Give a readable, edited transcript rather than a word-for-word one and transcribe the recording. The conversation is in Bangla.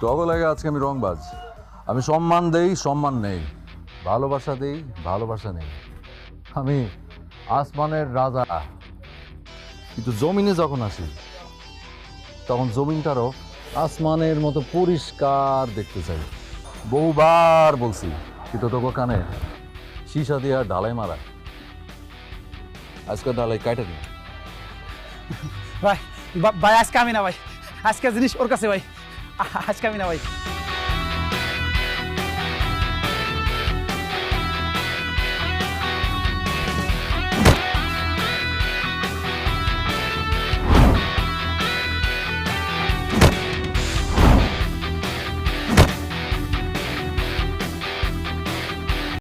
তবে লাগে আজকে আমি রংবাজ। আমি সম্মান দেই, সম্মান নেই, ভালোবাসা দেই, ভালোবাসা নেই। আমি আসমানের রাজা, কিন্তু জমিনে যখন আসি তখন জমিনটারও আসমানের মতো পরিষ্কার দেখতে চাই। বহুবার বলছি, কিন্তু তোকে কানে সীসা দিয়া ঢালাই মারা, আজকে ঢালাই কাইটা দিন। ভাই ভাই আজকে আমি না ভাই, আজকে জিনিস ওর কাছে ভাই, আজকে আমি না ভাই।